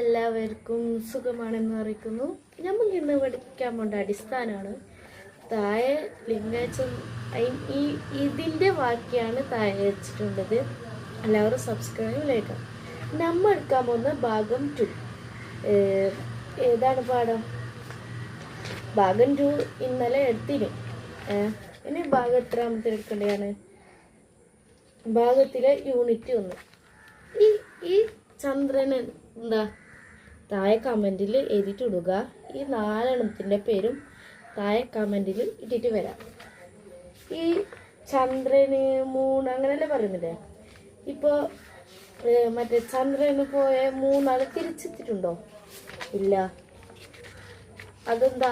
എല്ലാവർക്കും സുഖമാണെന്ന് അറിയിക്കുന്നു. നമ്മൾ ഇന്ന് പഠിക്കാൻ പോണ്ട അടിസ്ഥാനമാണ് താഴെ ലിംഗാച്ചും ഈ ഇതിൻ്റെ വാക്യാണ് താഴെ വെച്ചിട്ടുള്ളത്. എല്ലാവരും സബ്സ്ക്രൈബ് ചെയ്യുക. നമ്മൾ എടുക്കാൻ പോകുന്ന ഭാഗം 2. ഏതാണ് പാഠം? ഭാഗം 2 ഇന്നലെ എടുത്തിന്. ഇനി ഭാഗം എത്രാമത്തെ എടുക്കേണ്ടതാണ്? ഭാഗത്തിലെ യൂണിറ്റ് 1. ഈ ചന്ദ്രൻ എന്താ താഴെ കമൻറ്റിൽ എഴുതിയിട്ടിടുക. ഈ 4 എണ്ണത്തിൻ്റെ പേരും താഴെ കമൻറ്റിൽ ഇട്ടിട്ട് വരാം. ഈ ചന്ദ്രന് 3 അങ്ങനെയല്ലേ പറയുന്നില്ലേ? ഇപ്പോൾ മറ്റേ ചന്ദ്രന് പോയ 3 ആൾ തിരിച്ചെത്തിയിട്ടുണ്ടോ? ഇല്ല. അതെന്താ?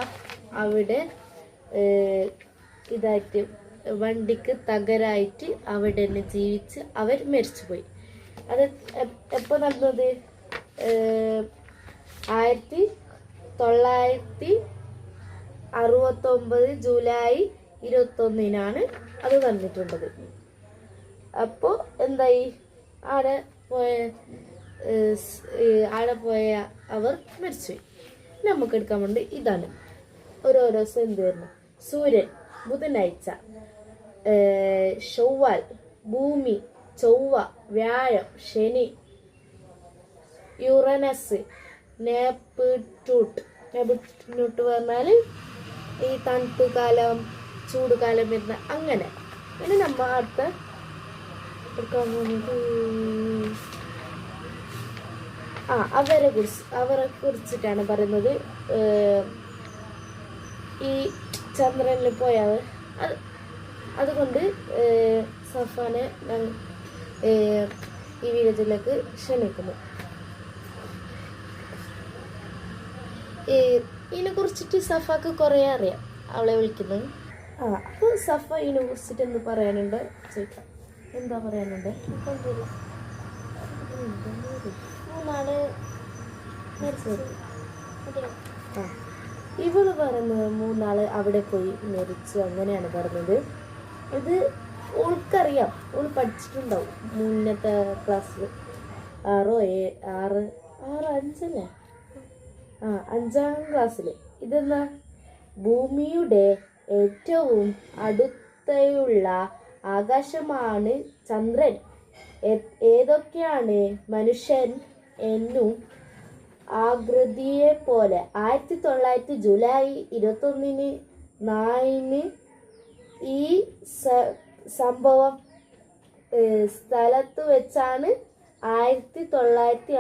അവിടെ ഇതായിട്ട് വണ്ടിക്ക് തകരായിട്ട് അവിടെ തന്നെ ജീവിച്ച് അവർ മരിച്ചുപോയി. അത് എപ്പോൾ നടന്നത്? 1969 ജൂലൈ 21 അത് നടന്നിട്ടുള്ളത്. അപ്പോൾ എന്തായി? ആടെ പോയ അവർ മരിച്ചുപോയി. നമുക്ക് എടുക്കാൻ വേണ്ടി ഇതാണ് ഓരോരോ ദിവസം എന്ത് വരുന്നു? സൂര്യൻ ബുധനാഴ്ച, ചൊവ്വാൽ, ഭൂമി, ചൊവ്വ, വ്യാഴം, ശനി, യുറനസ്, നെപ്റ്റ്യൂട്ട് പറഞ്ഞാൽ ഈ തണുപ്പ് കാലം ചൂട് കാലം വരുന്ന അങ്ങനെ. ഇനി നമ്മൾ അടുത്ത എടുക്കാൻ പോകുന്നത് അവരെ കുറിച്ചിട്ടാണ് പറയുന്നത്. ഈ ചന്ദ്രനിൽ പോയാൽ അതുകൊണ്ട് സഫാനെ ഈ വീഡിയോയിലേക്ക് ക്ഷണിക്കുന്നു. ഇതിനെ കുറിച്ചിട്ട് സഫാക്ക് കുറേ അറിയാം. അവളെ വിളിക്കുന്നത്. അപ്പോൾ സഫ ഇതിനെ കുറിച്ചിട്ട് എന്ത് പറയാനുണ്ട് ചോദിക്കാം. എന്താ പറയാനുണ്ട്? 3 മരിച്ചത്. ഇവള് പറയുന്നത് 3 അവിടെ പോയി മരിച്ചു അങ്ങനെയാണ് പറഞ്ഞത്. ഇത് ഓൾക്കറിയാം, ഓൾ പഠിച്ചിട്ടുണ്ടാവും മുന്നത്തെ ക്ലാസ്സിൽ. 5ാം ക്ലാസ്സിൽ. ഇതെന്നാ? ഭൂമിയുടെ ഏറ്റവും അടുത്തുള്ള ആകാശമാണ് ചന്ദ്രൻ. ഏതൊക്കെയാണ് മനുഷ്യൻ എന്നും ആകൃതിയെ പോലെ 1900 ജൂലൈ 21 ഈ സംഭവം സ്ഥലത്ത് വെച്ചാണ് 1960